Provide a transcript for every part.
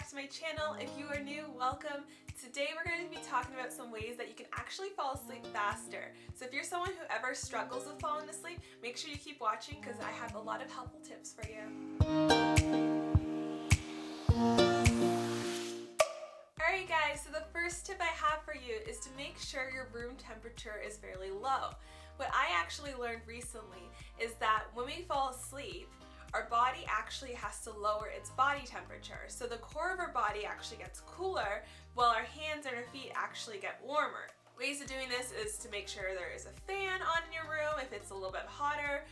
back to my channel. If you are new, welcome. Today we're going to be talking about some ways that you can actually fall asleep faster. So if you're someone who ever struggles with falling asleep, make sure you keep watching because I have a lot of helpful tips for you. Alright guys, so the first tip I have for you is to make sure your room temperature is fairly low. What I actually learned recently is that when we fall asleep, our body actually has to lower its body temperature. So the core of our body actually gets cooler while our hands and our feet actually get warmer. Ways of doing this is to make sure there is a fan on in your room if it's a little bit hotter.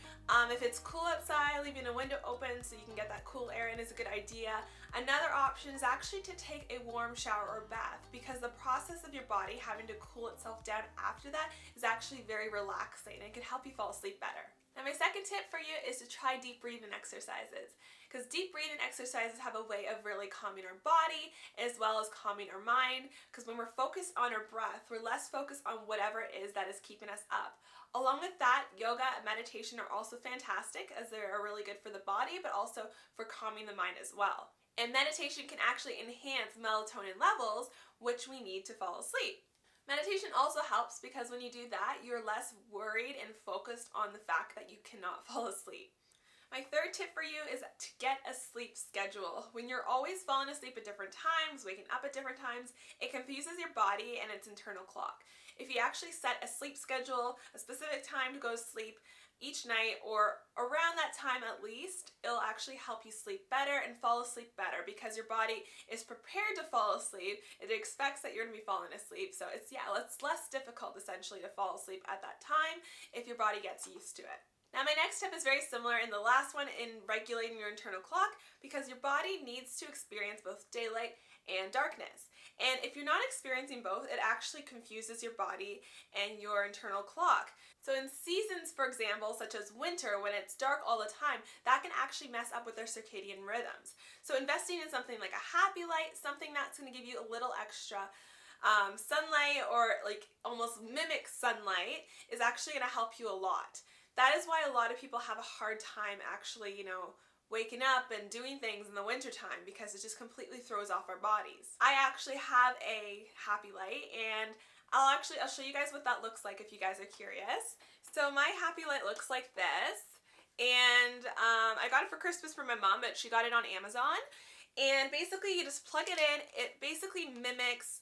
If it's cool outside, leaving a window open so you can get that cool air in is a good idea. Another option is actually to take a warm shower or bath because the process of your body having to cool itself down after that is actually very relaxing and can help you fall asleep better. Now my second tip for you is to try deep breathing exercises, because deep breathing exercises have a way of really calming our body as well as calming our mind, because when we're focused on our breath, we're less focused on whatever it is that is keeping us up. Along with that, yoga and meditation are also fantastic as they are really good for the body but also for calming the mind as well. And meditation can actually enhance melatonin levels, which we need to fall asleep. Meditation also helps because when you do that, you're less worried and focused on the fact that you cannot fall asleep. My third tip for you is to get a sleep schedule. When you're always falling asleep at different times, waking up at different times, it confuses your body and its internal clock. If you actually set a sleep schedule, a specific time to go to sleep each night or around that time at least, it'll actually help you sleep better and fall asleep better because your body is prepared to fall asleep. It expects that you're going to be falling asleep. So it's less difficult essentially to fall asleep at that time if your body gets used to it. Now my next tip is very similar in the last one in regulating your internal clock because your body needs to experience both daylight and darkness. And if you're not experiencing both, it actually confuses your body and your internal clock. So in seasons, for example, such as winter, when it's dark all the time, that can actually mess up with their circadian rhythms. So investing in something like a happy light, something that's going to give you a little extra sunlight or like almost mimic sunlight is actually going to help you a lot. That is why a lot of people have a hard time actually, waking up and doing things in the wintertime because it just completely throws off our bodies. I actually have a happy light and I'll show you guys what that looks like if you guys are curious. So my happy light looks like this, and I got it for Christmas from my mom, but she got it on Amazon. And basically you just plug it in. It basically mimics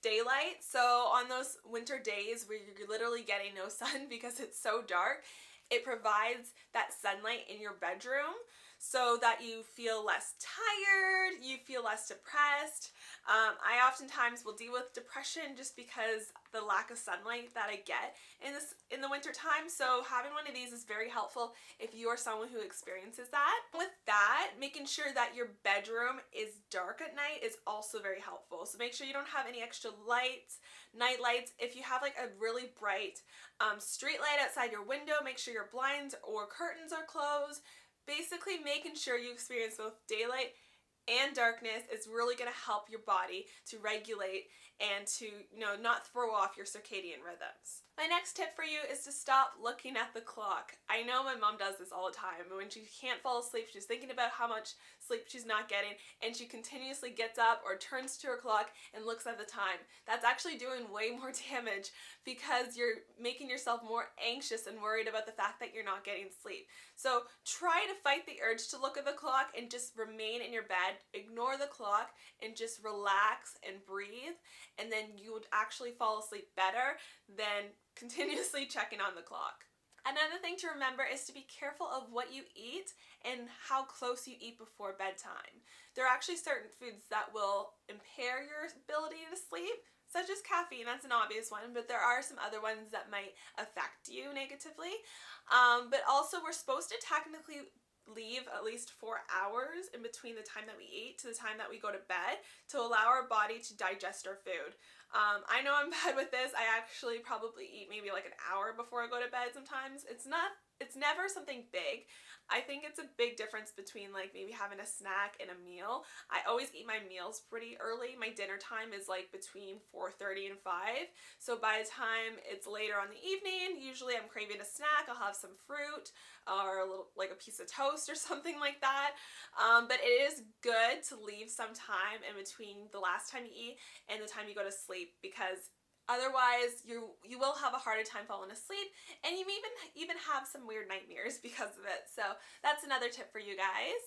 daylight. So on those winter days where you're literally getting no sun because it's so dark, it provides that sunlight in your bedroom so that you feel less tired, you feel less depressed. I oftentimes will deal with depression just because the lack of sunlight that I get in the winter time. So having one of these is very helpful if you are someone who experiences that. With that, making sure that your bedroom is dark at night is also very helpful. So make sure you don't have any extra lights, night lights. If you have like a really bright street light outside your window, make sure your blinds or curtains are closed. Basically making sure you experience both daylight and darkness is really going to help your body to regulate and to not throw off your circadian rhythms. My next tip for you is to stop looking at the clock. I know my mom does this all the time. When she can't fall asleep, she's thinking about how much sleep she's not getting, and she continuously gets up or turns to her clock and looks at the time. That's actually doing way more damage because you're making yourself more anxious and worried about the fact that you're not getting sleep. So try to fight the urge to look at the clock and just remain in your bed, ignore the clock, and just relax and breathe, and then you would actually fall asleep better than continuously checking on the clock. Another thing to remember is to be careful of what you eat and how close you eat before bedtime. There are actually certain foods that will impair your ability to sleep, such as caffeine. That's an obvious one, but there are some other ones that might affect you negatively. But also we're supposed to technically leave at least 4 hours in between the time that we eat to the time that we go to bed to allow our body to digest our food. I know I'm bad with this. I actually probably eat maybe like an hour before I go to bed sometimes. It's not it's never something big. I think it's a big difference between like maybe having a snack and a meal. I always eat my meals pretty early. My dinner time is like between 4:30 and 5. So by the time it's later on the evening, usually I'm craving a snack. I'll have some fruit or a little, like a piece of toast or something like that. But it is good to leave some time in between the last time you eat and the time you go to sleep, because otherwise, you will have a harder time falling asleep, and you may even have some weird nightmares because of it. So that's another tip for you guys.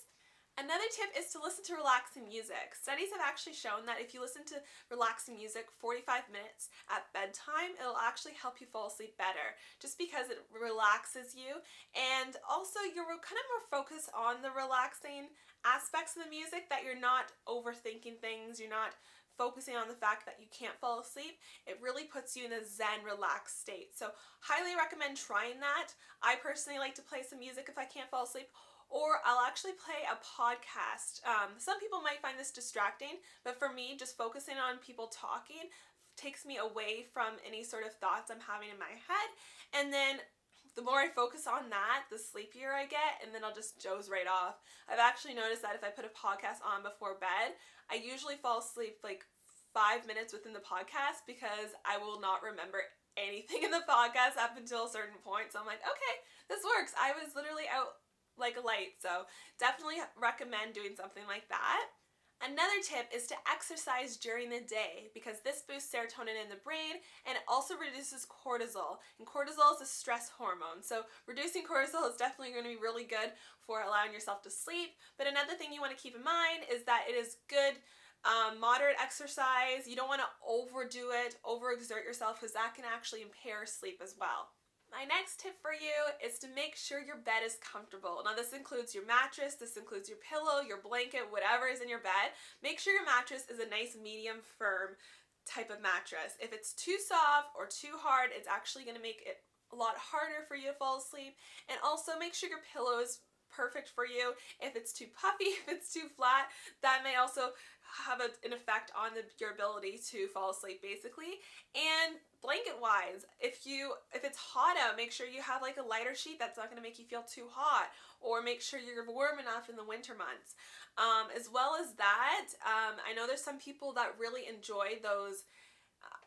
Another tip is to listen to relaxing music. Studies have actually shown that if you listen to relaxing music 45 minutes at bedtime, it'll actually help you fall asleep better, just because it relaxes you, and also you're kind of more focused on the relaxing aspects of the music, that you're not overthinking things, you're not focusing on the fact that you can't fall asleep. It really puts you in a zen, relaxed state. So highly recommend trying that. I personally like to play some music if I can't fall asleep, or I'll actually play a podcast. Some people might find this distracting, but for me, just focusing on people talking takes me away from any sort of thoughts I'm having in my head. And then the more I focus on that, the sleepier I get, and then I'll just doze right off. I've actually noticed that if I put a podcast on before bed, I usually fall asleep like 5 minutes within the podcast, because I will not remember anything in the podcast up until a certain point. So I'm like, okay, this works. I was literally out like a light. So definitely recommend doing something like that. Another tip is to exercise during the day, because this boosts serotonin in the brain, and it also reduces cortisol. And cortisol is a stress hormone. So reducing cortisol is definitely going to be really good for allowing yourself to sleep. But another thing you want to keep in mind is that it is good moderate exercise. You don't want to overdo it, overexert yourself, because that can actually impair sleep as well. My next tip for you is to make sure your bed is comfortable. Now this includes your mattress, this includes your pillow, your blanket, whatever is in your bed. Make sure your mattress is a nice medium firm type of mattress. If it's too soft or too hard, it's actually going to make it a lot harder for you to fall asleep. And also make sure your pillow is perfect for you. If it's too puffy, if it's too flat, that may also have an effect on your ability to fall asleep, basically. And blanket wise, if it's hot out, make sure you have like a lighter sheet that's not going to make you feel too hot, or make sure you're warm enough in the winter months. As well as that, I know there's some people that really enjoy those,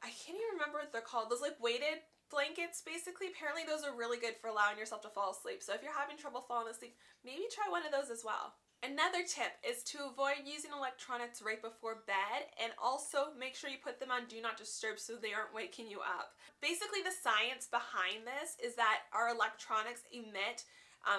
I can't even remember what they're called, those like weighted blankets, basically. Apparently those are really good for allowing yourself to fall asleep. So if you're having trouble falling asleep, maybe try one of those as well. Another tip is to avoid using electronics right before bed, and also make sure you put them on do not disturb so they aren't waking you up. Basically, the science behind this is that our electronics emit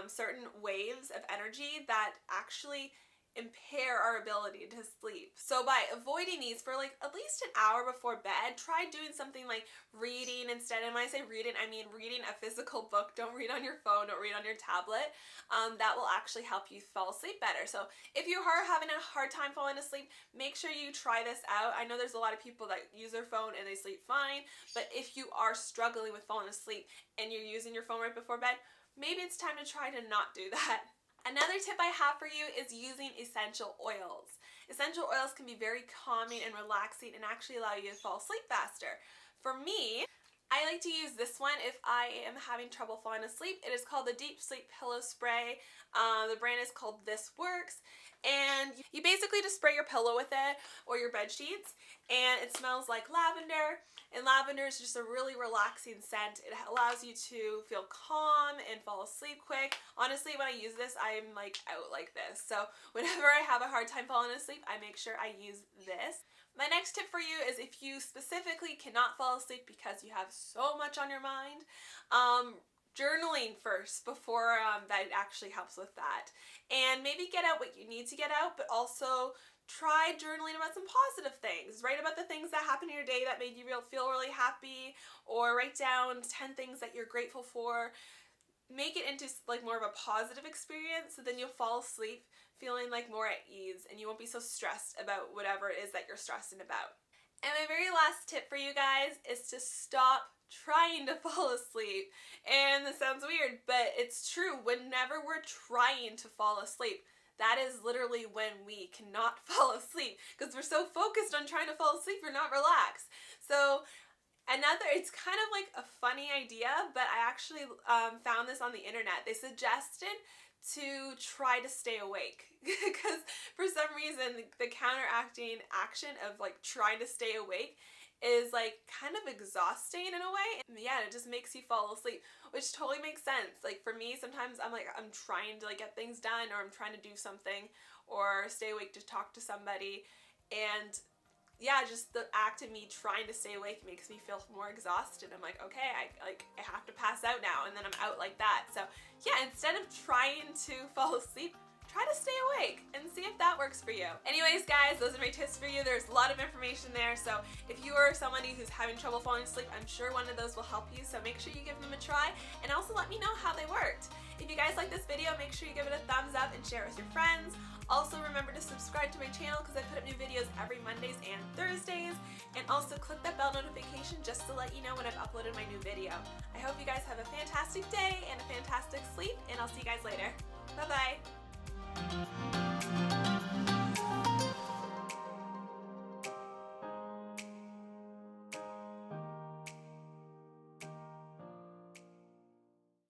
certain waves of energy that actually impair our ability to sleep. So by avoiding these for like at least an hour before bed, try doing something like reading instead. And when I say reading, I mean reading a physical book. Don't read on your phone, don't read on your tablet. That will actually help you fall asleep better. So if you are having a hard time falling asleep, make sure you try this out. I know there's a lot of people that use their phone and they sleep fine, but if you are struggling with falling asleep and you're using your phone right before bed, maybe it's time to try to not do that. Another tip I have for you is using essential oils. Essential oils can be very calming and relaxing and actually allow you to fall asleep faster. For me, I like to use this one if I am having trouble falling asleep. It is called the Deep Sleep Pillow Spray. The brand is called This Works. And you basically just spray your pillow with it or your bed sheets, and it smells like lavender. And lavender is just a really relaxing scent. It allows you to feel calm and fall asleep quick. Honestly, when I use this, I'm like out like this. So whenever I have a hard time falling asleep, I make sure I use this. My next tip for you is if you specifically cannot fall asleep because you have so much on your mind, journaling first before bed actually helps with that. And maybe get out what you need to get out, but also try journaling about some positive things. Write about the things that happened in your day that made you feel really happy, or write down 10 things that you're grateful for. Make it into like more of a positive experience, so then you'll fall asleep feeling like more at ease and you won't be so stressed about whatever it is that you're stressing about. And my very last tip for you guys is to stop trying to fall asleep. And this sounds weird, but it's true. Whenever we're trying to fall asleep, that is literally when we cannot fall asleep, because we're so focused on trying to fall asleep, we're not relaxed. So It's kind of like a funny idea, but I actually found this on the internet. They suggested to try to stay awake because for some reason the counteracting action of like trying to stay awake is like kind of exhausting in a way. And yeah, it just makes you fall asleep, which totally makes sense. Like for me, sometimes I'm trying to like get things done, or I'm trying to do something, or stay awake to talk to somebody, and yeah, just the act of me trying to stay awake makes me feel more exhausted. I'm like, okay, I have to pass out now, and then I'm out like that. So yeah, instead of trying to fall asleep, try to stay awake and see if that works for you. Anyways, guys, those are my tips for you. There's a lot of information there, so if you are somebody who's having trouble falling asleep, I'm sure one of those will help you, so make sure you give them a try, and also let me know how they worked. If you guys like this video, make sure you give it a thumbs up and share it with your friends. Also, remember to subscribe to my channel because I put up new videos every Mondays and Thursdays, and also click that bell notification just to let you know when I've uploaded my new video. I hope you guys have a fantastic day and a fantastic sleep, and I'll see you guys later. Bye-bye.